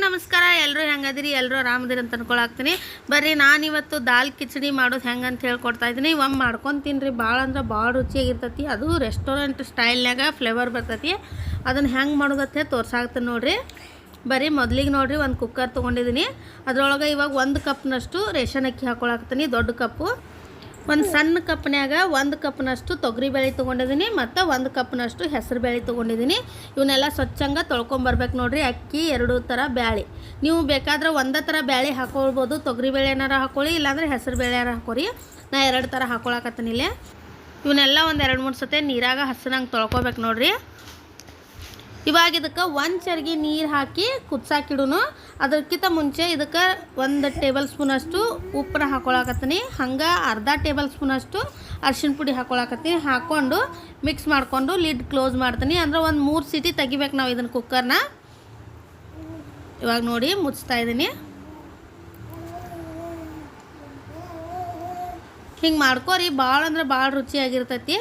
ನಮಸ್ಕಾರ ಎಲ್ಲರೂ ಹೆಂಗದಿರಿ ಎಲ್ಲರೂ ಆರಾಮದಿರಿ ಅಂತ ಅನ್ಕೊಳಾಕ್ತೀನಿ ಬರ್ರಿ ನಾನು ಇವತ್ತು ದಾಲ್ ಕಿಚಡಿ ಮಾಡೋದು ಹೆಂಗೆ ಅಂತ ಹೇಳ್ಕೊಡ್ತಾ ಇದ್ದೀನಿ ಒಮ್ಮೆ ಮಾಡ್ಕೊಂಡು ತಿನ್ನಿರಿ ಭಾಳ ಅಂದ್ರೆ ಭಾಳ ರುಚಿಯಾಗಿರ್ತೈತಿ ಅದು ರೆಸ್ಟೋರೆಂಟ್ ಸ್ಟೈಲ್ನಾಗ ಫ್ಲೇವರ್ ಬರ್ತೈತಿ ಅದನ್ನು ಹೆಂಗೆ ಮಾಡೋದತ್ತೆ ತೋರ್ಸಾಕ್ತೀನಿ ನೋಡಿರಿ ಬರ್ರಿ ಮೊದಲಿಗೆ ನೋಡಿರಿ ಒಂದು ಕುಕ್ಕರ್ ತೊಗೊಂಡಿದ್ದೀನಿ ಅದರೊಳಗೆ ಇವಾಗ 1 ಕಪ್ನಷ್ಟು ರೇಷನ್ ಅಕ್ಕಿ ಹಾಕೊಳಾಕ್ತೀನಿ ದೊಡ್ಡ ಕಪ್ಪು ಒಂದು ಸಣ್ಣ ಕಪ್ನ್ಯಾಗ 1 ಕಪ್ನಷ್ಟು ತೊಗರಿಬೇಳೆ ತೊಗೊಂಡಿದ್ದೀನಿ ಮತ್ತು 1 ಕಪ್ನಷ್ಟು ಹೆಸರು ಬೇಳೆ ತೊಗೊಂಡಿದ್ದೀನಿ ಇವನ್ನೆಲ್ಲ ಸ್ವಚ್ಛಂಗೆ ತೊಳ್ಕೊಂಬರ್ಬೇಕು ನೋಡಿರಿ ಅಕ್ಕಿ 2 ಥರ ಬೇಳೆ ನೀವು ಬೇಕಾದ್ರೆ ಒಂದೇ ಥರ ಬೇಳೆ ಹಾಕೊಳ್ಬೋದು ತೊಗರಿಬೇಳೆ ಏನಾರ ಹಾಕೊಳ್ಳಿ ಇಲ್ಲಾಂದರೆ ಹೆಸರು ಬೇಳೆ ಏನಾರ ಹಾಕೋರಿ ನಾ 2 ಥರ ಹಾಕೊಳಕತ್ತೀನಿ ಇಲ್ಲೇ ಇವನ್ನೆಲ್ಲ ಒಂದು 2-3 ಸತಿ ನೀರಾಗ ಹಸನಂಗೆ ತೊಳ್ಕೊಬೇಕು ನೋಡಿರಿ ಇವಾಗ ಇದಕ್ಕೆ 1 ಚರ್ಗಿ ನೀರು ಹಾಕಿ ಕುದಿಸಾಕಿಡುನು ಅದಕ್ಕಿಂತ ಮುಂಚೆ ಇದಕ್ಕೆ 1 ಟೇಬಲ್ ಸ್ಪೂನಷ್ಟು ಉಪ್ಪನ್ನ ಹಾಕೊಳಕತ್ತೀನಿ ಹಂಗೆ ಅರ್ಧ ಟೇಬಲ್ ಸ್ಪೂನಷ್ಟು ಅರಿಶಿನ ಪುಡಿ ಹಾಕೊಳಕತ್ತೀನಿ ಹಾಕ್ಕೊಂಡು ಮಿಕ್ಸ್ ಮಾಡಿಕೊಂಡು ಲಿಡ್ ಕ್ಲೋಸ್ ಮಾಡ್ತೀನಿ ಅಂದರೆ ಒಂದು 3 ಸೀಟಿ ತೆಗಿಬೇಕು ನಾವು ಇದನ್ನು ಕುಕ್ಕರ್ನ ಇವಾಗ ನೋಡಿ ಮುಚ್ತಾ ಇದ್ದೀನಿ ಹಿಂಗೆ ಮಾಡ್ಕೋರಿ ಭಾಳ ಅಂದ್ರೆ ಭಾಳ ರುಚಿಯಾಗಿರ್ತೈತಿ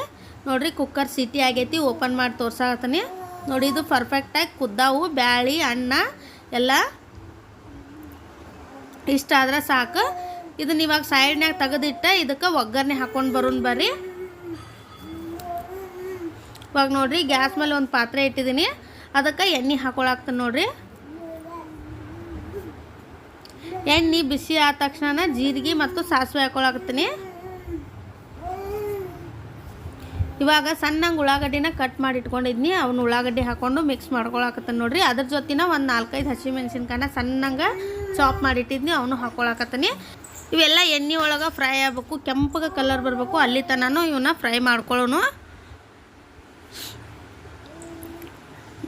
ನೋಡಿರಿ ಕುಕ್ಕರ್ ಸೀಟಿ ಆಗೈತಿ ಓಪನ್ ಮಾಡಿ ತೋರ್ಸಾಕತ್ತೀನಿ ನೋಡಿ ಇದು ಪರ್ಫೆಕ್ಟಾಗಿ ಕುದ್ದಾವು ಬ್ಯಾಳಿ ಅನ್ನ ಎಲ್ಲ ಇಷ್ಟ ಆದ್ರೆ ಸಾಕು ಇದನ್ನ ಇವಾಗ ಸೈಡ್ನಾಗ ತೆಗೆದಿಟ್ಟು ಇದಕ್ಕೆ ಒಗ್ಗರಣೆ ಹಾಕೊಂಡು ಬರೋಣ ಬರ್ರಿ ಇವಾಗ ನೋಡಿರಿ ಗ್ಯಾಸ್ ಮೇಲೆ ಒಂದು ಪಾತ್ರೆ ಇಟ್ಟಿದ್ದೀನಿ ಅದಕ್ಕೆ ಎಣ್ಣೆ ಹಾಕೊಳಾಕ್ತೀನಿ ನೋಡಿರಿ ಎಣ್ಣೆ ಬಿಸಿ ಆದ ತಕ್ಷಣ ಜೀರಿಗೆ ಮತ್ತು ಸಾಸಿವೆ ಹಾಕೊಳಾಕ್ತೀನಿ ಇವಾಗ ಸಣ್ಣಂಗೆ ಉಳ್ಳಾಗಡ್ಡಿನ ಕಟ್ ಮಾಡಿ ಇಟ್ಕೊಂಡಿದ್ನಿ ಅವನ್ನ ಉಳ್ಳಾಗಡ್ಡಿ ಹಾಕ್ಕೊಂಡು ಮಿಕ್ಸ್ ಮಾಡ್ಕೊಳಕತ್ತೀನಿ ನೋಡಿರಿ ಅದ್ರ ಜೊತೆನ ಒಂದು 4-5 ಹಸಿಮೆಣ್ಸಿನ್ಕಾಯನ್ನ ಸಣ್ಣಂಗೆ ಚಾಪ್ ಮಾಡಿಟ್ಟಿದ್ನಿ ಅವನು ಹಾಕ್ಕೊಳಕತ್ತೀನಿ ಇವೆಲ್ಲ ಎಣ್ಣೆ ಒಳಗೆ ಫ್ರೈ ಆಗಬೇಕು ಕೆಂಪಗೆ ಕಲರ್ ಬರಬೇಕು ಅಲ್ಲಿ ತನಕ ಇವನ್ನ ಫ್ರೈ ಮಾಡ್ಕೊಳ್ಳೋನು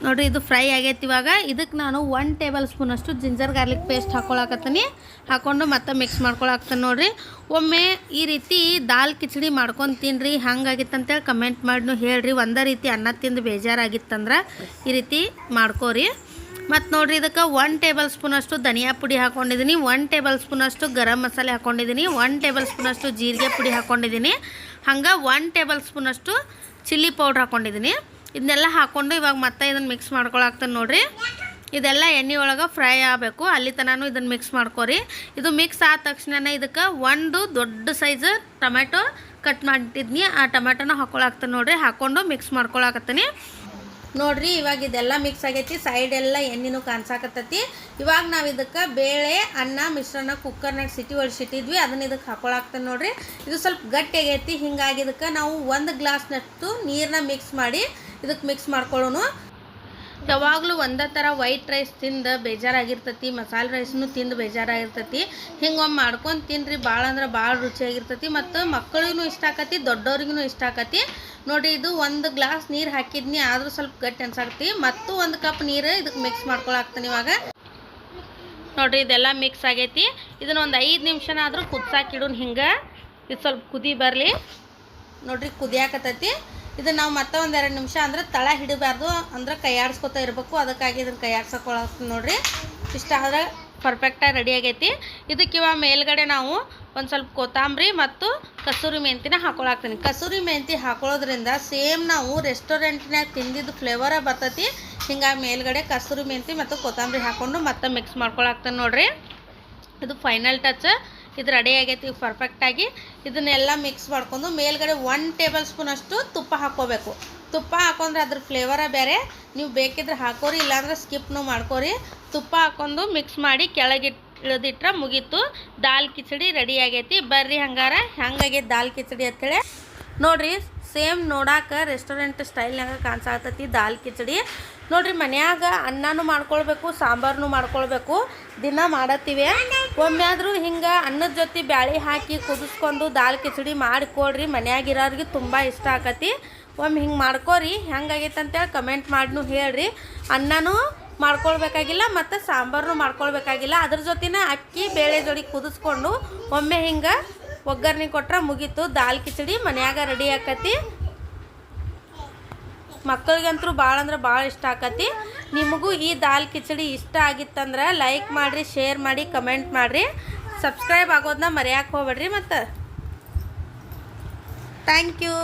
ನೋಡಿರಿ ಇದು ಫ್ರೈ ಆಗೈತಿ ಇವಾಗ ಇದಕ್ಕೆ ನಾನು 1 ಟೇಬಲ್ ಸ್ಪೂನಷ್ಟು ಜಿಂಜರ್ ಗಾರ್ಲಿಕ್ ಪೇಸ್ಟ್ ಹಾಕ್ಕೊಳಕತ್ತೀನಿ ಹಾಕ್ಕೊಂಡು ಮತ್ತೆ ಮಿಕ್ಸ್ ಮಾಡ್ಕೊಳಕ್ತೀನಿ ನೋಡಿರಿ ಒಮ್ಮೆ ಈ ರೀತಿ ದಾಲ್ ಕಿಚಡಿ ಮಾಡ್ಕೊಂಡು ತಿನ್ನಿರಿ ಹಂಗಾಗಿತ್ತಂತೇಳಿ ಕಮೆಂಟ್ ಮಾಡಿ ಹೇಳ್ರಿ ಒಂದೇ ರೀತಿ ಅನ್ನ ತಿಂದು ಬೇಜಾರಾಗಿತ್ತಂದ್ರೆ ಈ ರೀತಿ ಮಾಡ್ಕೋರಿ ಮತ್ತು ನೋಡಿರಿ ಇದಕ್ಕೆ 1 ಟೇಬಲ್ ಸ್ಪೂನಷ್ಟು ಧನಿಯಾ ಪುಡಿ ಹಾಕ್ಕೊಂಡಿದ್ದೀನಿ 1 ಟೇಬಲ್ ಸ್ಪೂನಷ್ಟು ಗರಂ ಮಸಾಲೆ ಹಾಕ್ಕೊಂಡಿದ್ದೀನಿ 1 ಟೇಬಲ್ ಸ್ಪೂನಷ್ಟು ಜೀರಿಗೆ ಪುಡಿ ಹಾಕ್ಕೊಂಡಿದ್ದೀನಿ ಹಂಗೆ 1 ಟೇಬಲ್ ಸ್ಪೂನಷ್ಟು ಚಿಲ್ಲಿ ಪೌಡ್ರ್ ಹಾಕ್ಕೊಂಡಿದ್ದೀನಿ ಇದನ್ನೆಲ್ಲ ಹಾಕ್ಕೊಂಡು ಇವಾಗ ಮತ್ತೆ ಇದನ್ನು ಮಿಕ್ಸ್ ಮಾಡ್ಕೊಳಾಕ್ತಾನೆ ನೋಡಿರಿ ಇದೆಲ್ಲ ಎಣ್ಣೆ ಒಳಗೆ ಫ್ರೈ ಆಗಬೇಕು ಅಲ್ಲಿ ತನಕ ಇದನ್ನು ಮಿಕ್ಸ್ ಮಾಡ್ಕೊರಿ ಇದು ಮಿಕ್ಸ್ ಆದ ತಕ್ಷಣ ಇದಕ್ಕೆ 1 ದೊಡ್ಡ ಸೈಜ್ ಟೊಮೆಟೊ ಕಟ್ ಮಾಡಿಟ್ಟಿದ್ನಿ ಆ ಟೊಮೆಟೊನ ಹಾಕ್ಕೊಳಾಕ್ತಾನೆ ನೋಡಿರಿ ಹಾಕ್ಕೊಂಡು ಮಿಕ್ಸ್ ಮಾಡ್ಕೊಳಕತ್ತೀನಿ ನೋಡಿರಿ ಇವಾಗ ಇದೆಲ್ಲ ಮಿಕ್ಸ್ ಆಗೈತಿ ಸೈಡ್ ಎಲ್ಲ ಎಣ್ಣೆನೂ ಕಾಣಿಸಾಕತ್ತೈತಿ ಇವಾಗ ನಾವು ಇದಕ್ಕೆ ಬೇಳೆ ಅನ್ನ ಮಿಶ್ರಣ ಕುಕ್ಕರ್ನಾಗ ಸಿಟಿ ಒಳಸಿಟ್ಟಿದ್ವಿ ಅದನ್ನ ಇದಕ್ಕೆ ಹಾಕೊಳಾಕ್ತಾನೆ ನೋಡಿರಿ ಇದು ಸ್ವಲ್ಪ ಗಟ್ಟಿ ಆಗೈತಿ ಹಿಂಗಾಗಿ ಇದಕ್ಕೆ ನಾವು 1 ಗ್ಲಾಸ್ನಷ್ಟು ನೀರನ್ನ ಮಿಕ್ಸ್ ಮಾಡಿ ಇದಕ್ಕೆ ಮಿಕ್ಸ್ ಮಾಡ್ಕೊಳ್ಳೋಣ ಯಾವಾಗಲೂ ಒಂದೇ ಥರ ವೈಟ್ ರೈಸ್ ತಿಂದು ಬೇಜಾರಾಗಿರ್ತೈತಿ ಮಸಾಲೆ ರೈಸ್ನು ತಿಂದು ಬೇಜಾರಾಗಿರ್ತೈತಿ ಹಿಂಗೊಮ್ಮೆ ಮಾಡ್ಕೊಂಡು ತಿನ್ನಿರಿ ಭಾಳ ಅಂದ್ರೆ ಭಾಳ ರುಚಿಯಾಗಿರ್ತೈತಿ ಮತ್ತು ಮಕ್ಕಳಿಗೂ ಇಷ್ಟ ಆಕತಿ ದೊಡ್ಡವ್ರಿಗೂ ಇಷ್ಟ ಆಕತಿ ನೋಡಿ ಇದು 1 ಗ್ಲಾಸ್ ನೀರು ಹಾಕಿದ್ನಿ ಆದರೂ ಸ್ವಲ್ಪ ಗಟ್ಟಿ ಅನ್ಸಾಕತಿ ಮತ್ತು 1 ಕಪ್ ನೀರು ಇದಕ್ಕೆ ಮಿಕ್ಸ್ ಮಾಡ್ಕೊಳಾಕ್ತೀನಿ ಇವಾಗ ನೋಡಿರಿ ಇದೆಲ್ಲ ಮಿಕ್ಸ್ ಆಗೈತಿ ಇದನ್ನ ಒಂದು 5 ನಿಮಿಷನಾದರೂ ಕುದಿಸಾಕಿಡೋಣ ಹಿಂಗೆ ಇದು ಸ್ವಲ್ಪ ಕುದಿ ಬರಲಿ ನೋಡಿರಿ ಕುದಿಯಾಕತ್ತೈತಿ ಇದನ್ನು ನಾವು ಮತ್ತೆ 1-2 ನಿಮಿಷ ಅಂದ್ರೆ ತಳ ಹಿಡಬಾರ್ದು ಅಂದ್ರೆ ಕೈ ಆಡಿಸ್ಕೊತಾ ಇರಬೇಕು ಅದಕ್ಕಾಗಿ ಇದನ್ನು ಕೈ ಆಡ್ಸೋಕೊಳತ್ತೀನಿ ನೋಡಿರಿ ಇಷ್ಟ ಆದ್ರೆ ಪರ್ಫೆಕ್ಟಾಗಿ ರೆಡಿ ಆಗೈತಿ ಇದಕ್ಕೆ ಇವಾಗ ಮೇಲ್ಗಡೆ ನಾವು ಒಂದು ಸ್ವಲ್ಪ ಕೊತ್ತಂಬರಿ ಮತ್ತು ಕಸೂರಿ ಮೆಂತಿನ ಹಾಕೊಳಾಕ್ತೀನಿ ಕಸೂರಿ ಮೆಂತಿ ಹಾಕೊಳ್ಳೋದ್ರಿಂದ ಸೇಮ್ ನಾವು ರೆಸ್ಟೋರೆಂಟ್ನಾಗ ತಿಂದಿದ್ದು ಫ್ಲೇವರ ಬರ್ತೈತಿ ಹಿಂಗಾಗಿ ಮೇಲ್ಗಡೆ ಕಸೂರಿ ಮೆಂತಿ ಮತ್ತು ಕೊತ್ತಂಬರಿ ಹಾಕ್ಕೊಂಡು ಮತ್ತೆ ಮಿಕ್ಸ್ ಮಾಡ್ಕೊಳಾಕ್ತೀನಿ ನೋಡಿರಿ ಇದು ಫೈನಲ್ ಟಚ್ ಇದು ರೆಡಿ ಆಗೈತಿ ಪರ್ಫೆಕ್ಟಾಗಿ ಇದನ್ನೆಲ್ಲ ಮಿಕ್ಸ್ ಮಾಡ್ಕೊಂಡು ಮೇಲ್ಗಡೆ 1 ಟೇಬಲ್ ಸ್ಪೂನಷ್ಟು ತುಪ್ಪ ಹಾಕ್ಕೋಬೇಕು ತುಪ್ಪ ಹಾಕೊಂಡ್ರೆ ಅದ್ರ ಫ್ಲೇವರ ಬೇರೆ ನೀವು ಬೇಕಿದ್ರೆ ಹಾಕೋರಿ ಇಲ್ಲಾಂದ್ರೆ ಸ್ಕಿಪ್ನು ಮಾಡ್ಕೋರಿ ತುಪ್ಪ ಹಾಕ್ಕೊಂಡು ಮಿಕ್ಸ್ ಮಾಡಿ ಕೆಳಗೆ ಇಳಿದಿಟ್ರೆ ಮುಗೀತು ದಾಲ್ ಕಿಚಡಿ ರೆಡಿ ಆಗೈತಿ ಬರ್ರಿ ಹಂಗಾರ ಹೆಂಗಾಗೈತಿ ದಾಲ್ ಕಿಚಡಿ ಅಂತೇಳಿ ನೋಡಿರಿ ಸೇಮ್ ನೋಡಾಕ ರೆಸ್ಟೋರೆಂಟ್ ಸ್ಟೈಲ್ನಾಗ ಕಾಣಿಸಾಕತ್ತೈತಿ ದಾಲ್ ಕಿಚಡಿ ನೋಡಿರಿ ಮನ್ಯಾಗ ಅನ್ನನೂ ಮಾಡ್ಕೊಳ್ಬೇಕು ಸಾಂಬಾರನ್ನು ಮಾಡ್ಕೊಳ್ಬೇಕು ದಿನ ಮಾಡತ್ತೀವಿ ಒಮ್ಮೆ ಆದರೂ ಹಿಂಗೆ ಅನ್ನದ ಜೊತೆ ಬ್ಯಾಳೆ ಹಾಕಿ ಕುದಿಸ್ಕೊಂಡು ದಾಲ್ ಕಿಚಡಿ ಮಾಡಿಕೊಡ್ರಿ ಮನ್ಯಾಗಿರೋರಿಗೆ ತುಂಬ ಇಷ್ಟ ಆಕತಿ ಒಮ್ಮೆ ಹಿಂಗೆ ಮಾಡ್ಕೋರಿ ಹೆಂಗಾಗೈತೆ ಅಂತೇಳಿ ಕಮೆಂಟ್ ಮಾಡಿನೂ ಹೇಳ್ರಿ ಅನ್ನನೂ ಮಾಡ್ಕೊಳ್ಬೇಕಾಗಿಲ್ಲ ಮತ್ತು ಸಾಂಬಾರನ್ನು ಮಾಡ್ಕೊಳ್ಬೇಕಾಗಿಲ್ಲ ಅದ್ರ ಜೊತೆನ ಅಕ್ಕಿ ಬೇಳೆ ಜೋಡಿ ಕುದಿಸ್ಕೊಂಡು ಒಮ್ಮೆ ಹಿಂಗೆ ಒಗ್ಗರಣೆ ಕೊಟ್ರೆ ಮುಗೀತು ದಾಲ್ ಕಿಚಡಿ ಮನ್ಯಾಗ ರೆಡಿ ಆಕತಿ ಮಕ್ಕಳಿಗಂತೂ ಭಾಳ ಅಂದ್ರೆ ಭಾಳ ಇಷ್ಟ ಆಕತಿ ನಿಮಗೂ ಈ ದಾಲ್ ಕಿಚಡಿ ಇಷ್ಟ ಆಗಿತ್ತಂದ್ರೆ ಲೈಕ್ ಮಾಡಿರಿ ಶೇರ್ ಮಾಡಿ ಕಮೆಂಟ್ ಮಾಡಿರಿ ಸಬ್ಸ್ಕ್ರೈಬ್ ಆಗೋದನ್ನ ಮರೆಯೋಕೆ ಹೋಗ್ಬೇಡ್ರಿ ಮತ್ತು ಥ್ಯಾಂಕ್ ಯು